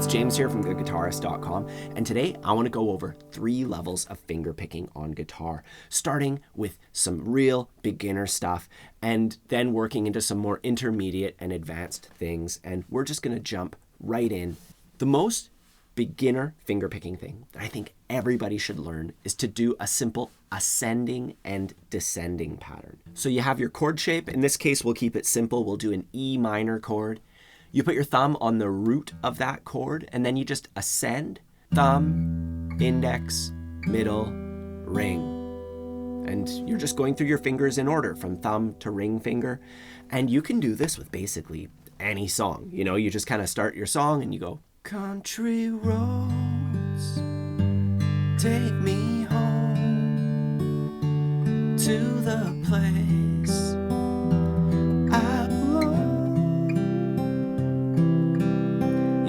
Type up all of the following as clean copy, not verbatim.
James here from Guitarist.com, and today I want to go over 3 levels of finger picking on guitar, starting with some real beginner stuff and then working into some more intermediate and advanced things, and we're just going to jump right in. The most beginner finger picking thing that I think everybody should learn is to do a simple ascending and descending pattern. So you have your chord shape. In this case, we'll keep it simple. We'll do an E minor chord. You put your thumb on the root of that chord, and then you just ascend, thumb, index, middle, ring. And you're just going through your fingers in order from thumb to ring finger. And you can do this with basically any song. You know, you just kind of start your song and you go, country roads, take me home to the place I belong.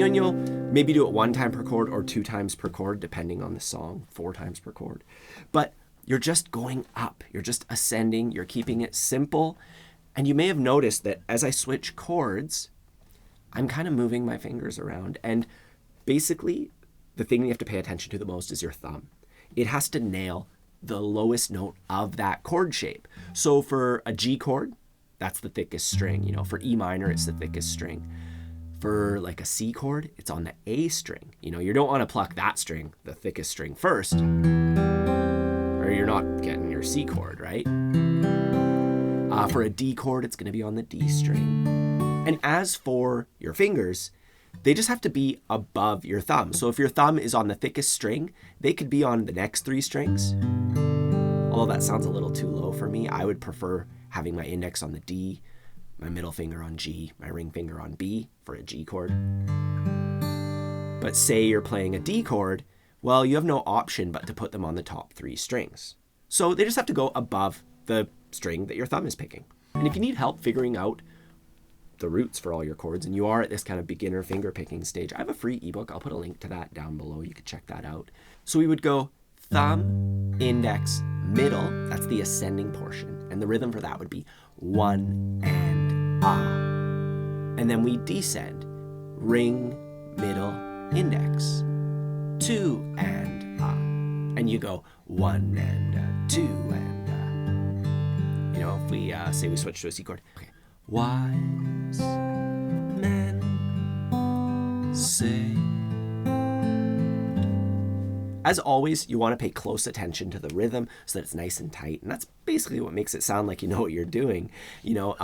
And you'll maybe do it 1 time per chord or 2 times per chord, depending on the song, 4 times per chord. But you're just going up. You're just ascending. You're keeping it simple. And you may have noticed that as I switch chords, I'm kind of moving my fingers around. And basically, the thing you have to pay attention to the most is your thumb. It has to nail the lowest note of that chord shape. So for a G chord, that's the thickest string. You know, for E minor, it's the thickest string. For like a C chord, it's on the A string. You know, you don't want to pluck that string, the thickest string first, or you're not getting your C chord, right? For a D chord, it's going to be on the D string. And as for your fingers, they just have to be above your thumb. So if your thumb is on the thickest string, they could be on the next 3 strings. Although that sounds a little too low for me, I would prefer having my index on the D, my middle finger on G, my ring finger on B for a G chord. But say you're playing a D chord, well, you have no option but to put them on the top 3 strings. So they just have to go above the string that your thumb is picking. And if you need help figuring out the roots for all your chords, and you are at this kind of beginner finger picking stage, I have a free ebook. I'll put a link to that down below. You could check that out. So we would go thumb, index, middle. That's the ascending portion. And the rhythm for that would be 1 and ah. And then we descend, ring, middle, index, 2 and ah. And you go 1 and 2 and you know, if we say we switch to a C chord. Okay. Wise men say. As always, you want to pay close attention to the rhythm so that it's nice and tight. And that's basically what makes it sound like you know what you're doing, you know.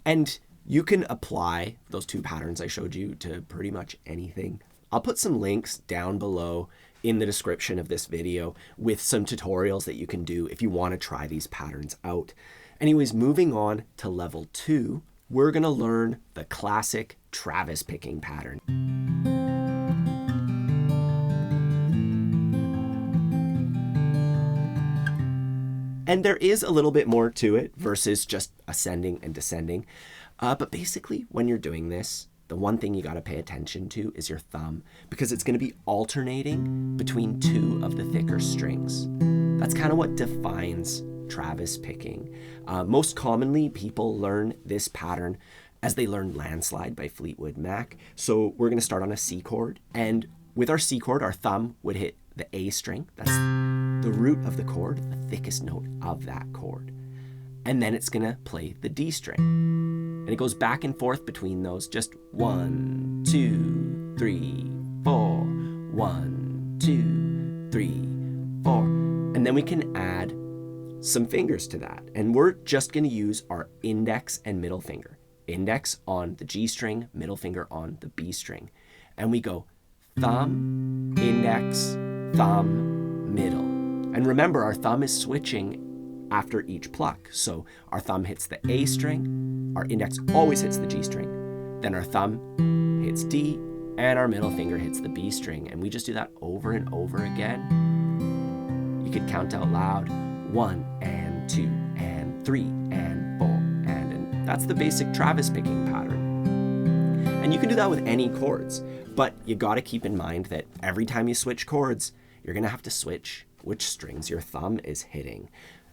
And you can apply those 2 patterns I showed you to pretty much anything. I'll put some links down below in the description of this video with some tutorials that you can do if you want to try these patterns out. Anyways, moving on to level 2, we're going to learn the classic Travis picking pattern. And there is a little bit more to it versus just ascending and descending. But basically, when you're doing this, the one thing you got to pay attention to is your thumb, because it's going to be alternating between 2 of the thicker strings. That's kind of what defines Travis picking. Most commonly, people learn this pattern as they learn Landslide by Fleetwood Mac. So we're going to start on a C chord. And with our C chord, our thumb would hit the A string. That's the root of the chord, the thickest note of that chord. And then it's going to play the D string. And it goes back and forth between those, just 1, 2, 3, 4, 1, 2, 3, 4. And then we can add some fingers to that. And we're just going to use our index and middle finger. Index on the G string, middle finger on the B string. And we go thumb, index, thumb, middle. And remember, our thumb is switching after each pluck. So our thumb hits the A string, our index always hits the G string, then our thumb hits D, and our middle finger hits the B string. And we just do that over and over again. You could count out loud, 1 and 2 and 3 and 4 and that's the basic Travis picking pattern. And you can do that with any chords, but you got to keep in mind that every time you switch chords, you're going to have to switch which strings your thumb is hitting.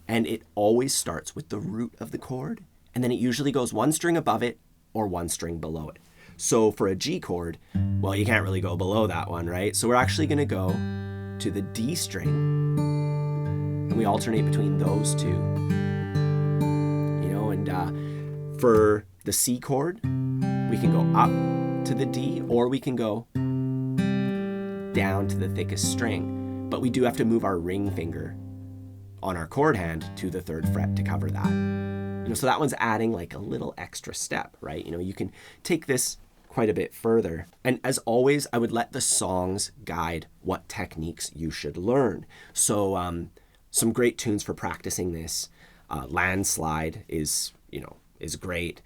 And it always starts with the root of the chord, and then it usually goes 1 string above it or 1 string below it. So for a G chord, well, you can't really go below that one, right? So we're actually going to go to the D string, and we alternate between those two. You know, and for the C chord, we can go up to the D, or we can go down to the thickest string. But we do have to move our ring finger on our chord hand to the 3rd fret to cover that. You know, so that one's adding like a little extra step, right? You know, you can take this quite a bit further. And as always, I would let the songs guide what techniques you should learn. So some great tunes for practicing this. Landslide is great.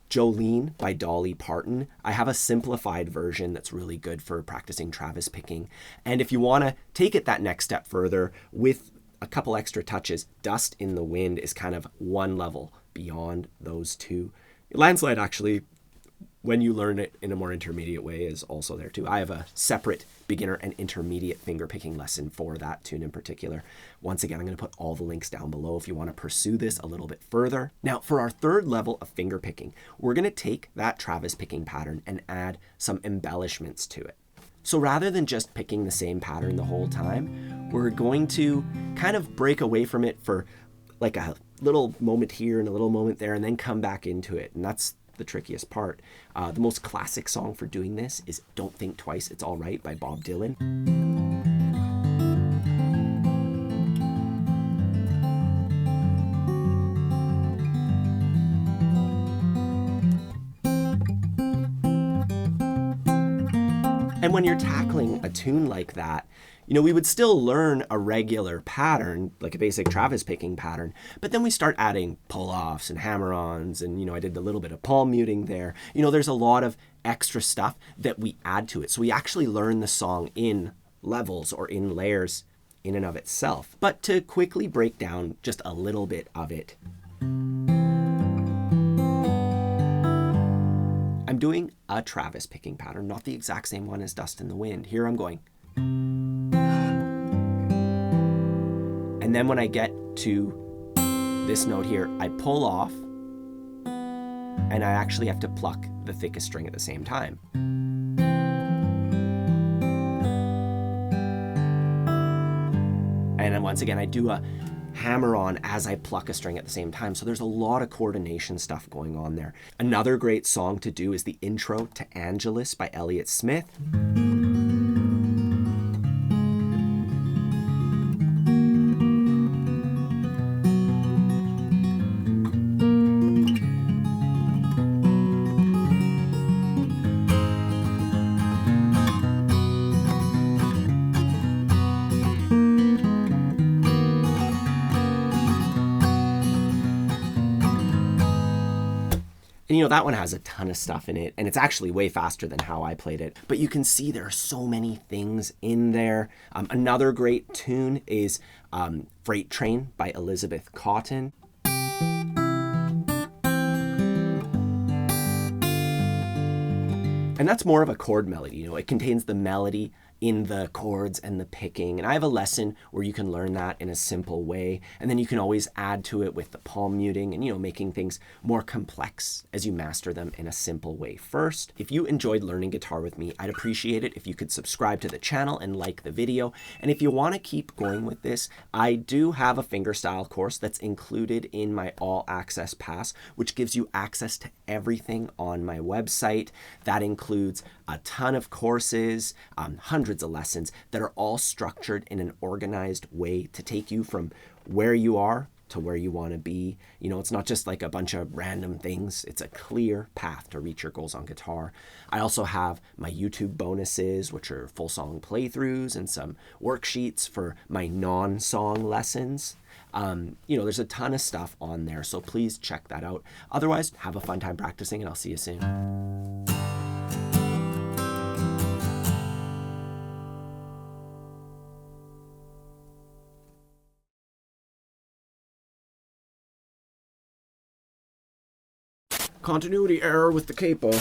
Jolene by Dolly Parton. I have a simplified version that's really good for practicing Travis picking. And if you want to take it that next step further with a couple extra touches, Dust in the Wind is kind of one level beyond those two. Landslide, actually, when you learn it in a more intermediate way, is also there too. I have a separate beginner and intermediate finger picking lesson for that tune in particular. Once again, I'm going to put all the links down below if you want to pursue this a little bit further. Now, for our 3rd level of finger picking, we're going to take that Travis picking pattern and add some embellishments to it. So rather than just picking the same pattern the whole time, we're going to kind of break away from it for like a little moment here and a little moment there, and then come back into it. And that's the trickiest part. The most classic song for doing this is Don't Think Twice, It's All Right by Bob Dylan. And when you're tackling a tune like that, you know, we would still learn a regular pattern, like a basic Travis picking pattern, but then we start adding pull-offs and hammer-ons, and, you know, I did a little bit of palm muting there. You know, there's a lot of extra stuff that we add to it. So we actually learn the song in levels or in layers in and of itself. But to quickly break down just a little bit of it, I'm doing a Travis picking pattern, not the exact same one as Dust in the Wind. Here I'm going. And then when I get to this note here, I pull off, and I actually have to pluck the thickest string at the same time. And then once again, I do a hammer on as I pluck a string at the same time. So there's a lot of coordination stuff going on there. Another great song to do is the intro to Angelus by Elliott Smith. And you know, that one has a ton of stuff in it, and it's actually way faster than how I played it. But you can see there are so many things in there. Another great tune is Freight Train by Elizabeth Cotten. And that's more of a chord melody. You know, it contains the melody in the chords and the picking. And I have a lesson where you can learn that in a simple way. And then you can always add to it with the palm muting and, you know, making things more complex as you master them in a simple way first. If you enjoyed learning guitar with me, I'd appreciate it if you could subscribe to the channel and like the video. And if you want to keep going with this, I do have a fingerstyle course that's included in my all access pass, which gives you access to everything on my website. That includes a ton of courses, hundreds of lessons that are all structured in an organized way to take you from where you are to where you want to be. You know, it's not just like a bunch of random things. It's a clear path to reach your goals on guitar. I also have my YouTube bonuses, which are full song playthroughs and some worksheets for my non-song lessons. You know, there's a ton of stuff on there, so please check that out. Otherwise, have a fun time practicing, and I'll see you soon. Continuity error with the capo.